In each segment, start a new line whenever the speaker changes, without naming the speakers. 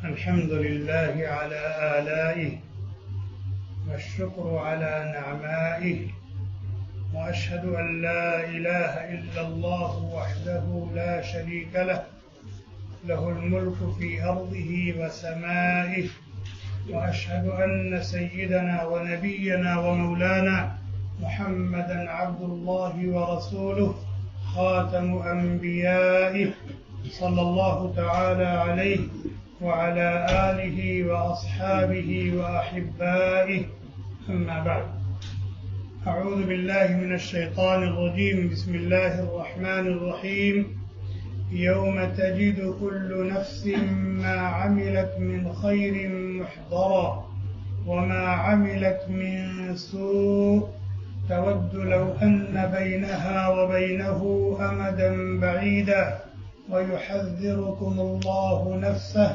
الحمد لله على آلائه والشكر على نعمائه، وأشهد أن لا إله إلا الله وحده لا شريك له، له الملك في أرضه وسمائه، وأشهد أن سيدنا ونبينا ومولانا محمدًا عبد الله ورسوله خاتم أنبيائه، صلى الله تعالى عليه وعلى آله وأصحابه وأحبائه، أما بعد. أعوذ بالله من الشيطان الرجيم. بسم الله الرحمن الرحيم. يوم تجد كل نفس ما عملت من خير محضرا وما عملت من سوء تود لو أن بينها وبينه أمدا بعيدا ويحذركم الله نفسه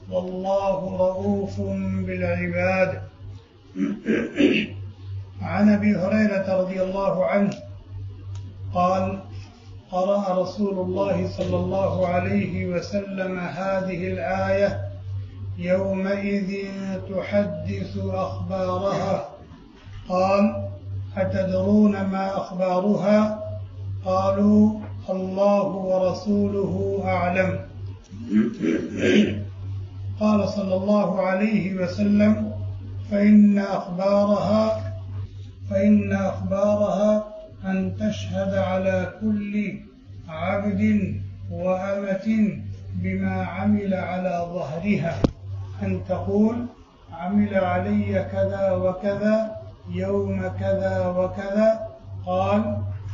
والله رؤوف بالعباد. عن أبي هريرة رضي الله عنه قال: قرأ رسول الله صلى الله عليه وسلم هذه الآية: يومئذ تحدث أخبارها. قال: أتدرون ما أخبارها؟ قالوا: الله ورسوله أعلم. قال صلى الله عليه وسلم: فإن أخبارها أن تشهد على كل عبد وأمة بما عمل على ظهرها، أن تقول: عمل علي كذا وكذا يوم كذا وكذا. قال: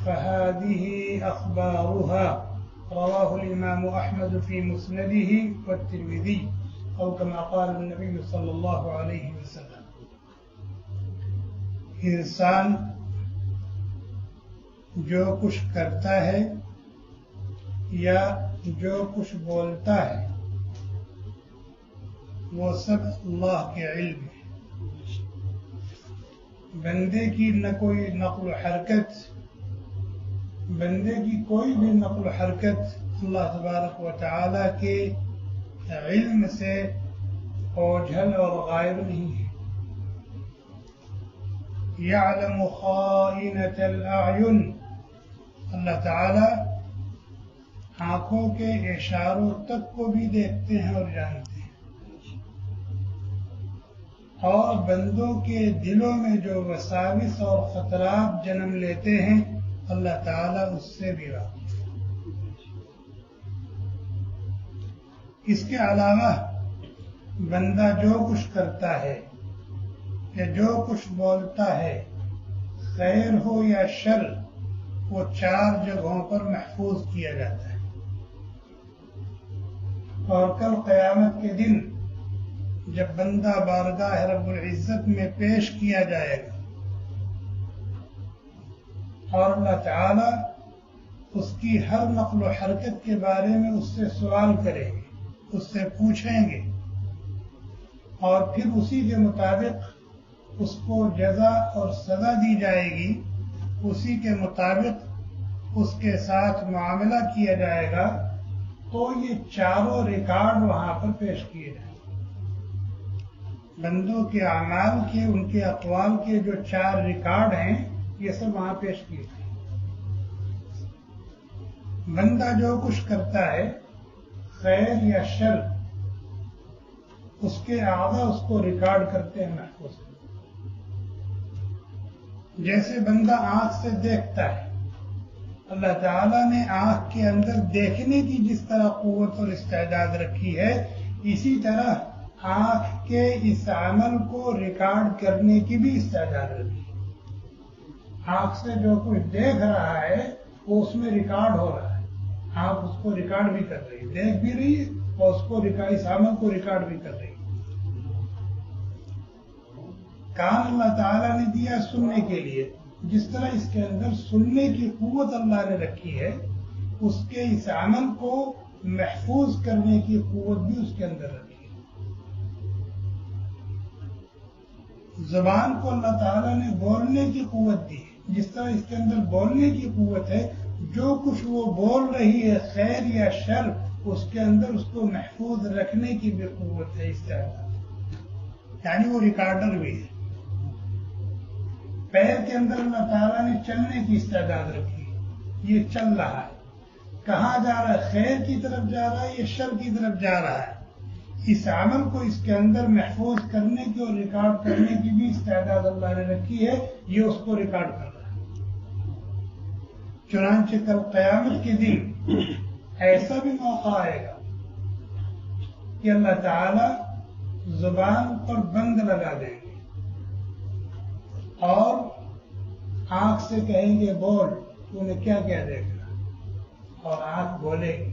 فهذه أخبارها. رواه الإمام أحمد في مسنده والترمذي، أو كما قال النبي صلى الله عليه وسلم. انسان جو کچھ کرتا ہے یا جو کچھ بولتا ہے وہ سب اللہ کے علم ہے. بندے کی نہ کوئی نقل و حرکت، بندے کی کوئی بھی نقل و حرکت اللہ تبارک و تعالی کے علم سے اوجھل اور غائب نہیں ہے. یعلم خائنۃ الاعین، اللہ تعالی آنکھوں کے اشاروں تک کو بھی دیکھتے ہیں اور جانتے ہیں، اور بندوں کے دلوں میں جو وساوس اور خطرات جنم لیتے ہیں اللہ تعالیٰ اس سے بھی واقف ہے. اس کے علاوہ بندہ جو کچھ کرتا ہے یا جو کچھ بولتا ہے، خیر ہو یا شر، وہ 4 جگہوں پر محفوظ کیا جاتا ہے. اور کل قیامت کے دن جب بندہ بارگاہ رب العزت میں پیش کیا جائے گا اور اللہ تعالی اس کی ہر نقل و حرکت کے بارے میں اس سے سوال کریں گے، اس سے پوچھیں گے، اور پھر اسی کے مطابق اس کو جزا اور سزا دی جائے گی، اسی کے مطابق اس کے ساتھ معاملہ کیا جائے گا. تو یہ 4 ریکارڈ وہاں پر پیش کیے جائیں گے. بندوں کے اعمال کے، ان کے اقوال کے جو 4 ریکارڈ ہیں، یہ سب وہاں پیش کیے گئے. بندہ جو کچھ کرتا ہے، خیر یا شر، اس کے اعضاء اس کو ریکارڈ کرتے ہیں، محفوظ کرتے ہیں. جیسے بندہ آنکھ سے دیکھتا ہے، اللہ تعالیٰ نے آنکھ کے اندر دیکھنے کی جس طرح قوت اور استعداد رکھی ہے، اسی طرح آنکھ کے اس عمل کو ریکارڈ کرنے کی بھی استعداد رکھی ہے. آنکھ سے جو کچھ دیکھ رہا ہے وہ اس میں ریکارڈ ہو رہا ہے، آنکھ اس کو ریکارڈ بھی کر رہی ہے، دیکھ بھی رہی ہے اور اس کو اس عمل کو ریکارڈ بھی کر رہی ہے. کان اللہ تعالیٰ نے دیا سننے کے لیے، جس طرح اس کے اندر سننے کی قوت اللہ نے رکھی ہے، اس کے اس عمل کو محفوظ کرنے کی قوت بھی اس کے اندر رکھی ہے. زبان کو اللہ تعالیٰ نے بولنے کی قوت دی ہے، جس طرح اس کے اندر بولنے کی قوت ہے، جو کچھ وہ بول رہی ہے خیر یا شر، اس کے اندر اس کو محفوظ رکھنے کی بھی قوت ہے، استعداد، یعنی وہ ریکارڈر بھی ہے۔ پیر کے اندر اللہ تعالیٰ نے چلنے کی استعداد رکھی، یہ چل رہا ہے، کہاں جا رہا ہے؟ خیر کی طرف جا رہا ہے یا شر کی طرف جا رہا ہے؟ اس عمل کو اس کے اندر محفوظ کرنے کی اور ریکارڈ کرنے کی بھی استعداد اللہ نے رکھی ہے، یہ اس کو ریکارڈ کر رہا ہے۔ چنانچہ کل قیامت کے دن ایسا بھی موقع آئے گا کہ اللہ تعالیٰ زبان پر بند لگا دیں گے اور آنکھ سے کہیں گے بول، تو نے کیا کیا دیکھا، اور آنکھ بولے گی۔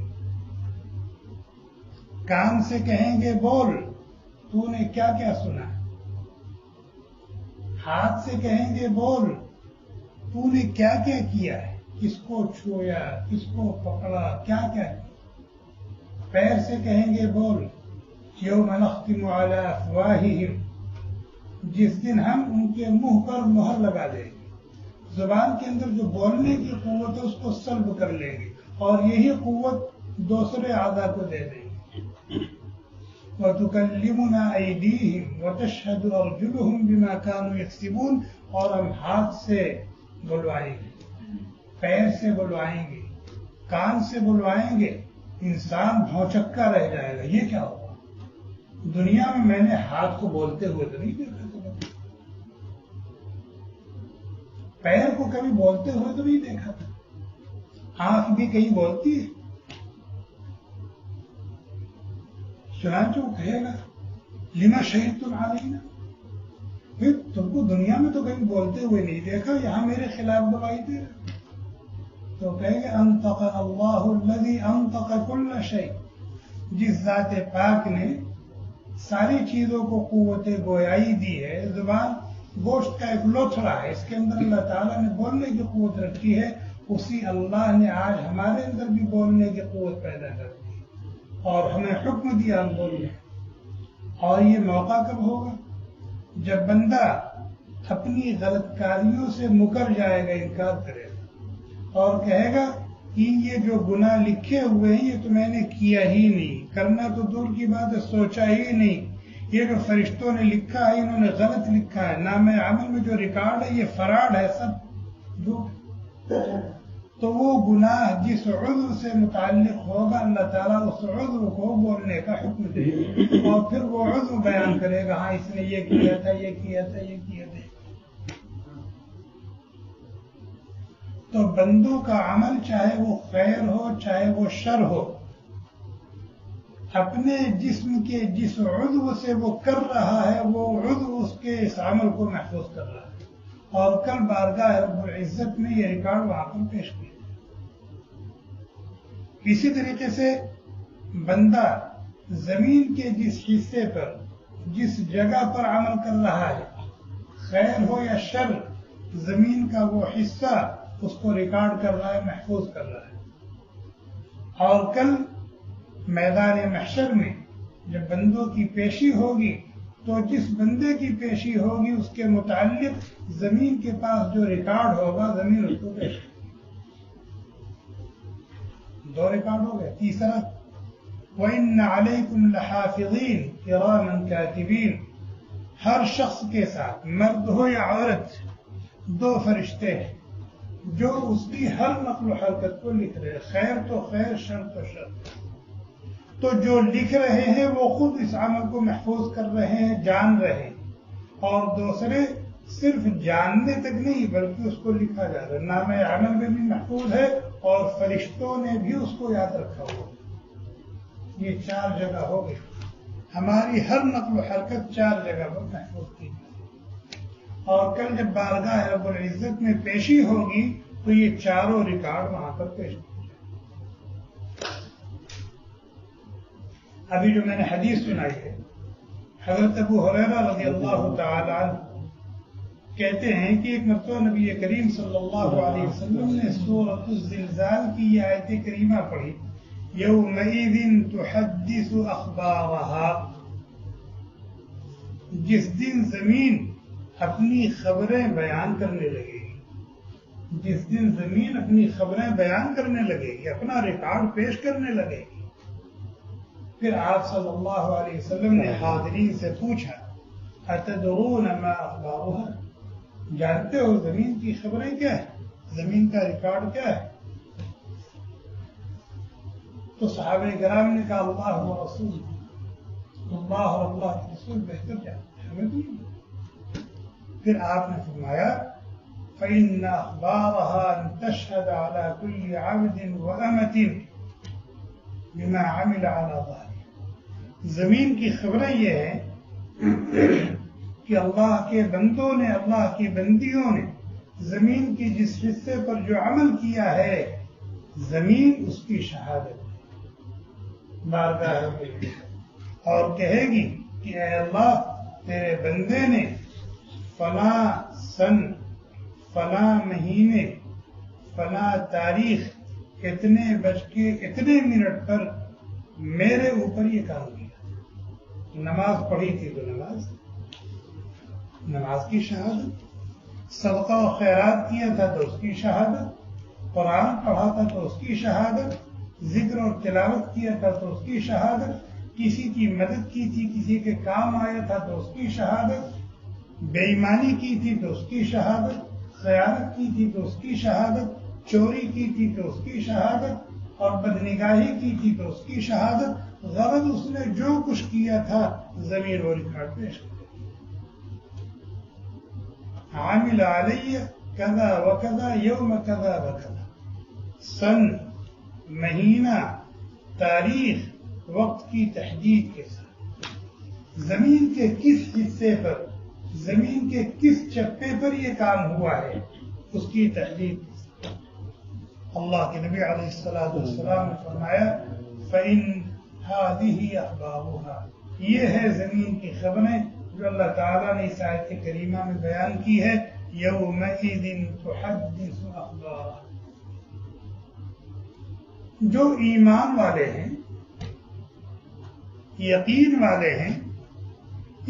کان سے کہیں گے بول، تو نے کیا کیا سنا۔ ہاتھ سے کہیں گے بول، تو نے کیا کیا کیا ہے، کس کو چھویا، کس کو پکڑا، کیا کیا کیا۔ پیر سے کہیں گے بول، یوم نختم علی افواہہم، جس دن ہم ان کے منہ پر مہر لگا دیں گے۔ زبان کے اندر جو بولنے کی قوت ہے اس کو سلب کر لیں گے اور یہی قوت دوسرے اعضاء کو دے دیں گے۔ وَتُكَلِّمُنَا أَيْدِيهِمْ وَتَشْهَدُ أَرْجُلُهُمْ بِمَا كَانُوا يَكْسِبُونَ، اور ہم ہاتھ سے بلوائیں گے، پیر سے بلوائیں گے، کان سے بلوائیں گے۔ انسان بھونچکا رہ جائے گا، یہ کیا ہوا؟ دنیا میں نے ہاتھ کو بولتے ہوئے تو نہیں دیکھا، پیر کو کبھی بولتے ہوئے تو نہیں دیکھا تھا، آنکھ بھی کہیں بولتی ہے؟ چنانچہ وہ کہے گا لما شہدتم علینا، پھر تم کو دنیا میں تو کبھی بولتے ہوئے نہیں دیکھا، یہاں میرے خلاف گواہی دے رہے۔ تو کہے گا انطق اللہ الذی انطق کل شیء، جس ذات پاک نے ساری چیزوں کو قوت گویائی دی ہے۔ زبان گوشت کا ایک لوتھڑا ہے، اس کے اندر اللہ تعالیٰ نے بولنے کی قوت رکھی ہے، اسی اللہ نے آج ہمارے اندر بھی بولنے کی قوت پیدا کر دی اور ہمیں حکم دیا ہم بولنے۔ اور یہ موقع کب ہوگا؟ جب بندہ اپنی غلط کاریوں سے مکر جائے گا، انکار کرے گا اور کہے گا کہ یہ جو گناہ لکھے ہوئے ہیں یہ تو میں نے کیا ہی نہیں، کرنا تو دور کی بات ہے، سوچا ہی نہیں، یہ جو فرشتوں نے لکھا ہے انہوں نے غلط لکھا ہے، نام عمل میں جو ریکارڈ ہے یہ فراڈ ہے، سب جھوٹ۔ تو وہ گناہ جس عضو سے متعلق ہوگا اللہ تعالیٰ اس عضو کو بولنے کا حکم دے گا اور پھر وہ عضو بیان کرے گا، ہاں اس نے یہ کیا تھا، یہ کیا تھا، یہ کیا تھا۔ تو بندوں کا عمل چاہے وہ خیر ہو چاہے وہ شر ہو، اپنے جسم کے جس عضو سے وہ کر رہا ہے وہ عضو اس کے اس عمل کو محفوظ کر رہا ہے، اور کل بارگاہ رب العزت میں یہ ریکارڈ وہاں پر پیش کیا۔ اسی طریقے سے بندہ زمین کے جس حصے پر جس جگہ پر عمل کر رہا ہے، خیر ہو یا شر، زمین کا وہ حصہ اس کو ریکارڈ کر رہا ہے، محفوظ کر رہا ہے۔ اور کل میدان محشر میں جب بندوں کی پیشی ہوگی تو جس بندے کی پیشی ہوگی اس کے متعلق زمین کے پاس جو ریکارڈ ہوگا زمین اس کو پیش کرے گی۔ دو ریکارڈ ہو گئے۔ تیسرا وَإِنَّ عَلَيْكُمْ لَحَافِظِينَ كِرَامًا كَاتِبِينَ، ہر شخص کے ساتھ مرد ہو یا عورت دو فرشتے ہیں جو اس کی ہر نقل و حرکت کو لکھ رہے ہیں، خیر تو خیر، شر تو شر۔ تو جو لکھ رہے ہیں وہ خود اس عمل کو محفوظ کر رہے ہیں، جان رہے ہیں، اور دوسرے صرف جاننے تک نہیں بلکہ اس کو لکھا جا رہا ہے، نام عمل میں بھی محفوظ ہے اور فرشتوں نے بھی اس کو یاد رکھا ہوا۔ یہ چار جگہ ہو گئی، ہماری ہر نقل و حرکت چار جگہ پر محفوظ کی جائے، اور کل جب بارگاہ رب العزت میں پیشی ہوگی تو یہ چاروں ریکارڈ وہاں پر پیش کی جائے۔ ابھی جو میں نے حدیث سنائی ہے، حضرت ابو ہریرہ رضی اللہ تعالی عنہ کہتے ہیں کہ ایک مرتبہ نبی کریم صلی اللہ علیہ وسلم نے سورۃ الزلزال کی یہ آیت کریمہ پڑھی، یومئذ تحدث اخبارها، جس دن زمین اپنی خبریں بیان کرنے لگے گی، جس دن زمین اپنی خبریں بیان کرنے لگے گی، اپنا ریکارڈ پیش کرنے لگے گی۔ پھر آپ صلی اللہ علیہ وسلم نے حاضرین سے پوچھا اتدرون ما اخبارها، جانتے ہو زمین کی خبریں کیا ہے، زمین کا ریکارڈ کیا ہے؟ تو صحابہ کرام نے کہا اللہ و رسول، اللہ اور اللہ کے رسول بہتر جانتے ہیں، ہمیں تو نہیں۔ پھر آپ نے فرمایا فإن أخبارها أن تشهد على كل عبد وأمة بما عمل على ظهره، زمین کی خبریں یہ ہیں کہ اللہ کے بندوں نے، اللہ کی بندیوں نے زمین کے جس حصے پر جو عمل کیا ہے، زمین اس کی شہادت بارگاہ میں اور کہے گی کہ اے اللہ تیرے بندے نے فلاں سن، فلاں مہینے، فلاں تاریخ، اتنے بج کے اتنے منٹ پر میرے اوپر یہ کام کیا، نماز پڑھی تھی تو نماز کی شہادت، صدقہ و خیرات کیا تھا تو اس کی شہادت، قرآن پڑھا تھا تو اس کی شہادت، ذکر اور تلاوت کیا تھا تو اس کی شہادت، کسی کی مدد کی تھی، کسی کے کام آیا تھا تو اس کی شہادت، بے ایمانی کی تھی تو اس کی شہادت، خیانت کی تھی تو اس کی شہادت، چوری کی تھی تو اس کی شہادت، اور بدنگاہی کی تھی تو اس کی شہادت، غرض اس نے جو کچھ کیا تھا زمین و ریکارڈ پیش کر، عامل علیہ کذا وکذا یوم کذا وکذا، سن، مہینہ، تاریخ، وقت کی تحدید کے ساتھ، زمین کے کس حصے پر، زمین کے کس چپے پر یہ کام ہوا ہے، اس کی تحدید کے ساتھ۔ اللہ کے نبی علیہ السلام نے فرمایا فإن هذه أخبارها، یہ ہے زمین کی خبریں جو اللہ تعالیٰ نے اس آیت کریمہ میں بیان کی ہے، یومئذ تحدث اخبارها، جو ایمان والے ہیں، یقین والے ہیں،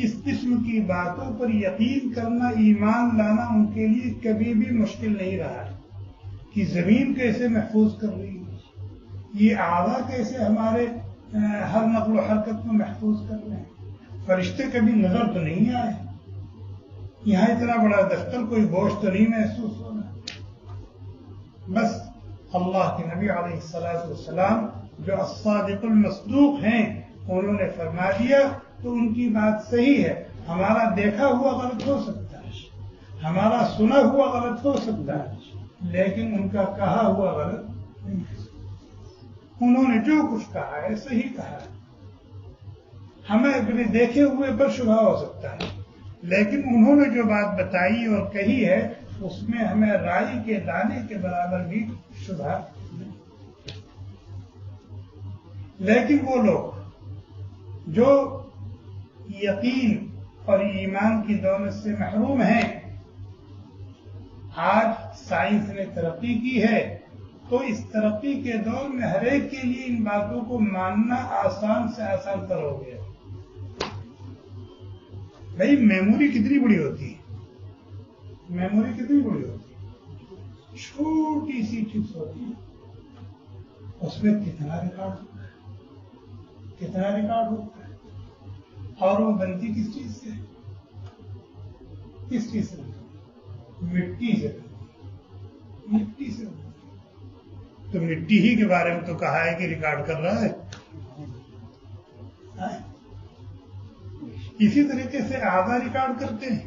اس قسم کی باتوں پر یقین کرنا، ایمان لانا ان کے لیے کبھی بھی مشکل نہیں رہا ہے کہ زمین کیسے محفوظ کر رہی ہے، یہ اعضاء کیسے ہمارے ہر نقل و حرکت کو محفوظ کر رہے ہیں، فرشتے کبھی نظر تو نہیں آئے، یہاں اتنا بڑا دفتر کوئی بوجھ تو نہیں محسوس ہو رہا، بس اللہ کے نبی علیہ السلام جو الصادق المصدوق ہیں انہوں نے فرما دیا تو ان کی بات صحیح ہے، ہمارا دیکھا ہوا غلط ہو سکتا ہے، ہمارا سنا ہوا غلط ہو سکتا ہے، لیکن ان کا کہا ہوا غلط نہیں ہے، انہوں نے جو کچھ کہا ہے صحیح کہا ہے، ہمیں اپنے دیکھے ہوئے پر شبہ ہو سکتا ہے، لیکن انہوں نے جو بات بتائی اور کہی ہے اس میں ہمیں رائی کے دانے کے برابر بھی شبہ نہیں۔ لیکن وہ لوگ جو یقین اور ایمان کی دولت سے محروم ہیں، آج سائنس نے ترقی کی ہے تو اس ترقی کے دور میں ہر ایک کے لیے ان باتوں کو ماننا آسان سے آسان تر ہو گیا۔ بھائی میموری کتنی بڑی ہوتی ہے، میموری کتنی بڑی ہوتی ہے، چھوٹی سی چپس ہوتی ہے، اس میں کتنا ریکارڈ ہوتا ہے، کتنا ریکارڈ ہوتا ہے، اور وہ بنتی کس چیز سے، کس چیز سے بنتی؟ مٹی سے بنتی، مٹی سے بنتی، تو مٹی ہی کے بارے میں تو کہا ہے کہ ریکارڈ کر رہا ہے۔ اسی طریقے سے اعضاء ریکارڈ کرتے ہیں،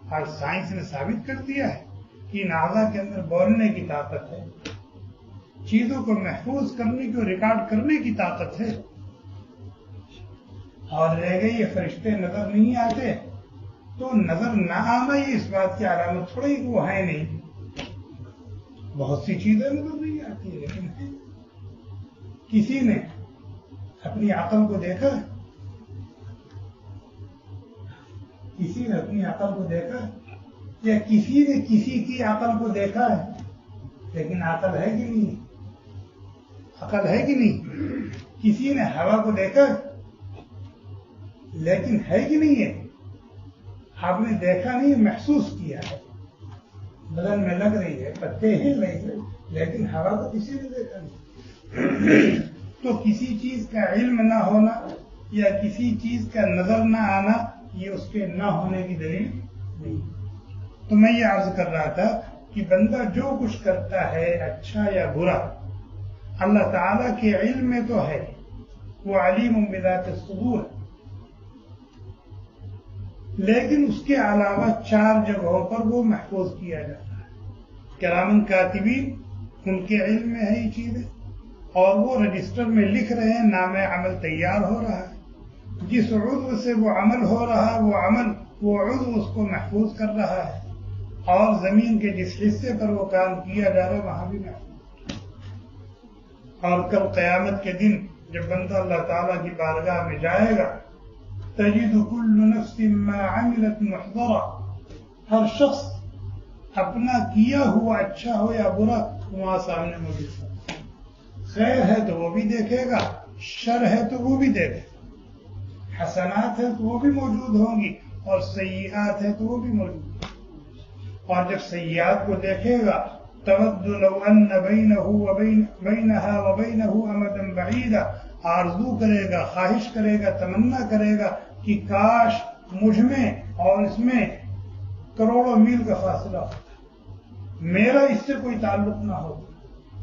آج سائنس نے ثابت کر دیا ہے کہ ان اعضاء کے اندر بولنے کی طاقت ہے، چیزوں کو محفوظ کرنے کی اور ریکارڈ کرنے کی طاقت ہے، اور رہ گئی یہ فرشتے نظر نہیں آتے، تو نظر نہ آنا یہ اس بات کی علامت تھوڑی کہ وہ ہے نہیں، بہت سی چیزیں نظر نہیں آتی لیکن ہے۔ کسی نے اپنی عقل کو دیکھا، کسی نے اپنی عقل کو دیکھا، یا کسی نے کسی کی عقل کو دیکھا ہے، لیکن عقل ہے کہ نہیں، عقل ہے کہ نہیں؟ کسی نے ہوا کو دیکھا لیکن ہے کہ نہیں ہے؟ آپ نے دیکھا نہیں، محسوس کیا ہے، بدن میں لگ رہی ہے، پتے ہل رہے ہیں، لیکن ہوا کو کسی نے دیکھا نہیں۔ تو کسی چیز کا علم نہ ہونا یا کسی چیز کا نظر نہ آنا یہ اس کے نہ ہونے کی دلیل نہیں۔ تو میں یہ عرض کر رہا تھا کہ بندہ جو کچھ کرتا ہے اچھا یا برا اللہ تعالیٰ کے علم میں تو ہے، وہ علیم بذات الصدور، لیکن اس کے علاوہ 4 جگہوں پر وہ محفوظ کیا جاتا ہے۔ کرامن کاتبین، ان کے علم میں ہے یہ چیزیں، اور وہ رجسٹر میں لکھ رہے ہیں، نام عمل تیار ہو رہا ہے، جس عضو سے وہ عمل ہو رہا ہے وہ عضو اس کو محفوظ کر رہا ہے، اور زمین کے جس حصے پر وہ کام کیا جا رہا ہے وہاں بھی محفوظ۔ اور کل قیامت کے دن جب بندہ اللہ تعالیٰ کی بارگاہ میں جائے گا، تجد كل نفس ما عملت محضرا، ہر شخص اپنا کیا ہوا اچھا ہو یا برا وہاں سامنے موجود ہے۔ خیر ہے تو وہ بھی دیکھے گا، شر ہے تو وہ بھی دیکھے گا، حسنات ہے تو وہ بھی موجود ہوں گی، اور سیئات ہے تو وہ بھی موجود ہوں گی۔ اور جب سیئات کو دیکھے گا، تود لو ان بینها وبینه امدا بعیدا، آرزو کرے گا، خواہش کرے گا، تمنا کرے گا کہ کاش مجھ میں اور اس میں کروڑوں میل کا فاصلہ ہوتا، میرا اس سے کوئی تعلق نہ ہو۔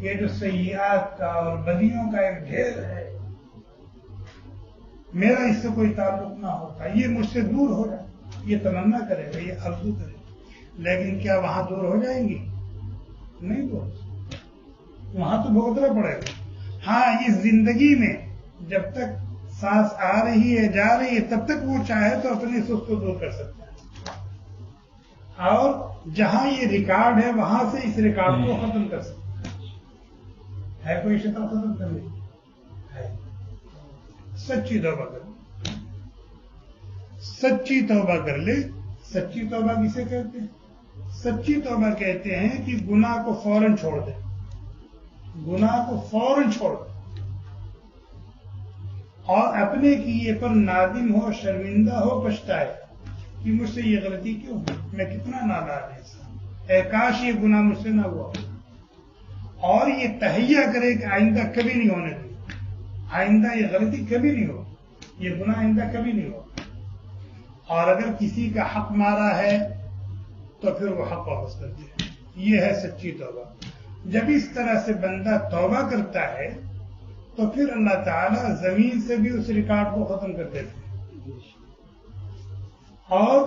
یہ جو سیئات کا اور بدیوں کا ایک ڈھیر ہے، میرا اس سے کوئی تعلق نہ ہوتا، یہ مجھ سے دور ہو جائے، یہ تمنا کرے گا، یہ آرزو کرے گا۔ لیکن کیا وہاں دور ہو جائیں گی؟ نہیں دور، وہاں تو بھگتنا پڑے گا۔ ہاں، اس زندگی میں جب تک سانس آ رہی ہے جا رہی ہے تب تک وہ چاہے تو اپنے سے اس کو دور کر سکتا ہے، اور جہاں یہ ریکارڈ ہے وہاں سے اس ریکارڈ کو ختم کر سکتا ہے کوئی شکل ختم کرنے ہے؟ سچی توبہ کر لے، سچی توبہ کر لے۔ سچی توبہ کسے کہتے ہیں؟ سچی توبہ کہتے ہیں کہ گناہ کو فوراً چھوڑ دے، گناہ کو فوراً چھوڑ دے، اور اپنے کیے پر نادم ہو، شرمندہ ہو، پچھتائے کہ مجھ سے یہ غلطی کیوں ہوئی، میں کتنا نادان انسان، اے کاش یہ گناہ مجھ سے نہ ہوا، اور یہ تہیہ کرے کہ آئندہ کبھی نہیں ہونے دے، آئندہ یہ غلطی کبھی نہیں ہو، یہ گناہ آئندہ کبھی نہیں ہو۔ اور اگر کسی کا حق مارا ہے تو پھر وہ حق واپس کر دے، یہ ہے سچی توبہ۔ جب اس طرح سے بندہ توبہ کرتا ہے تو پھر اللہ تعالیٰ زمین سے بھی اس ریکارڈ کو ختم کر دیتے ہیں، اور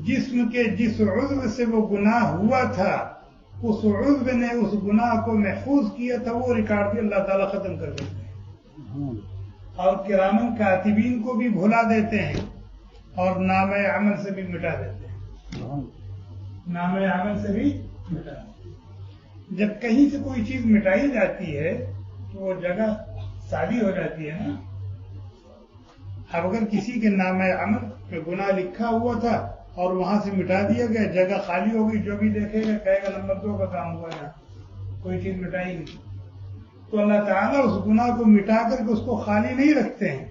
جسم کے جس عضو سے وہ گناہ ہوا تھا اس عضو نے اس گناہ کو محفوظ کیا تھا، وہ ریکارڈ بھی اللہ تعالیٰ ختم کر دیتے ہیں، اور کرامن کاتبین کو بھی بھلا دیتے ہیں، اور نام عمل سے بھی مٹا دیتے ہیں، نام عمل سے بھی مٹا دیتے ہیں۔ جب کہیں سے کوئی چیز مٹائی جاتی ہے تو وہ جگہ خالی ہو جاتی ہے نا۔ اب اگر کسی کے نام عمل میں گناہ لکھا ہوا تھا اور وہاں سے مٹا دیا گیا، جگہ خالی ہو گئی، جو بھی دیکھے گا کہے گا نمبر 2 کا کام ہوا ہے، کوئی چیز مٹائی نہیں۔ تو اللہ تعالیٰ اس گناہ کو مٹا کر کے اس کو خالی نہیں رکھتے ہیں،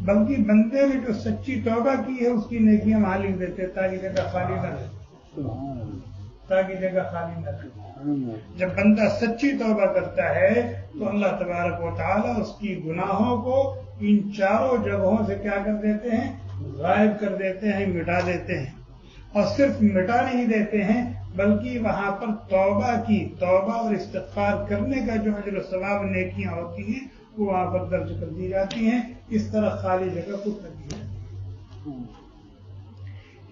بلکہ بندے نے جو سچی توبہ کی ہے اس کی نیکیاں وہاں لکھ دیتے ہیں تاکہ جگہ خالی نہ رہے، تاکہ جگہ خالی نہ رہے۔ جب بندہ سچی توبہ کرتا ہے تو اللہ تبارک و تعالیٰ اس کی گناہوں کو ان 4 جگہوں سے کیا کر دیتے ہیں؟ غائب کر دیتے ہیں، مٹا دیتے ہیں۔ اور صرف مٹا نہیں دیتے ہیں بلکہ وہاں پر توبہ کی، توبہ اور استغفار کرنے کا جو اجر و ثواب نیکیاں ہوتی ہیں وہ وہاں پر درج کر دی جاتی ہیں۔ اس طرح خالی جگہ کو کر دی جاتی ہے۔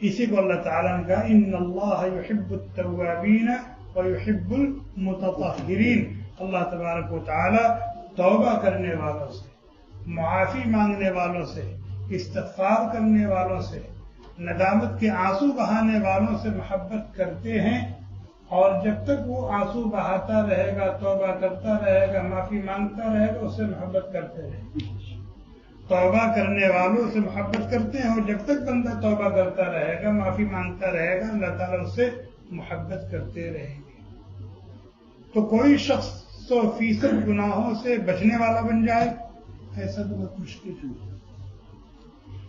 اسی کو اللہ تعالیٰ نے کہا ان اللہ یحب التوابین ویحب المتطہرین، اللہ تبارک و تعالی توبہ کرنے والوں سے، معافی مانگنے والوں سے، استغفار کرنے والوں سے، ندامت کے آنسو بہانے والوں سے محبت کرتے ہیں، اور جب تک وہ آنسو بہاتا رہے گا، توبہ کرتا رہے گا، معافی مانگتا رہے گا، اس سے محبت کرتے رہے گا۔ توبہ کرنے والوں سے محبت کرتے ہیں، اور جب تک بندہ توبہ کرتا رہے گا، معافی مانگتا رہے گا، اللہ تعالیٰ اس سے محبت کرتے رہیں گے۔ تو کوئی شخص 100% گناہوں سے بچنے والا بن جائے، ایسا تو بہت مشکل ہے۔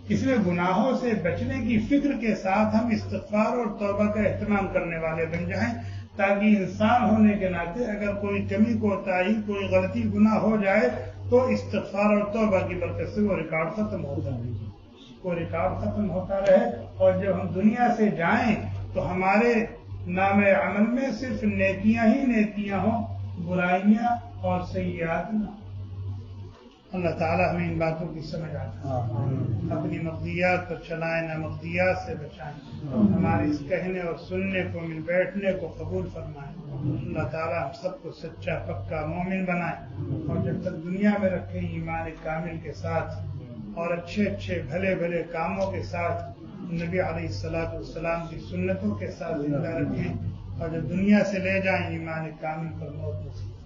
اس لیے گناہوں سے بچنے کی فکر کے ساتھ ہم استغفار اور توبہ کا اہتمام کرنے والے بن جائیں، تاکہ انسان ہونے کے ناطے اگر کوئی کمی کوتاہی، کوئی غلطی گناہ ہو جائے تو استغفار اور توبہ کی برکت سے وہ ریکارڈ ختم ہوتا ہے، وہ ریکارڈ ختم ہوتا رہے، اور جب ہم دنیا سے جائیں تو ہمارے نام عمل میں صرف نیکیاں ہی نیکیاں ہوں، برائیاں اور سیئات نہ. اللہ تعالیٰ ہمیں ان باتوں کی سمجھ آتا ہے، اپنی مقضیات پر چلائیں، نامقضیات سے بچائیں، ہمارے اس کہنے اور سننے کو، مل بیٹھنے کو قبول فرمائیں. اللہ تعالیٰ ہم سب کو سچا پکا مومن بنائیں، اور جب تک دنیا میں رکھیں ایمان کامل کے ساتھ اور اچھے اچھے بھلے بھلے کاموں کے ساتھ، نبی علیہ الصلوۃ والسلام کی سنتوں کے ساتھ زندہ رکھیں، اور جب دنیا سے لے جائیں ایمان کامل پر موت نصیب.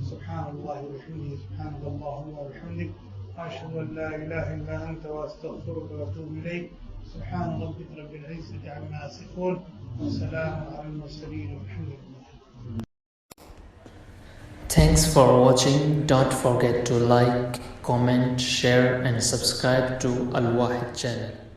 سبحان اللہ وبحمدہ، سبحان اللہ وبحمدہ، اشہد ان لا الہ الا انت واستغفرک واتوب الیک. سبحان ربک رب العزۃ عما یصفون وسلام علی المرسلین والحمد للہ.
Thanks for watching. Don't forget to like, comment, share and subscribe to Al Wahid channel.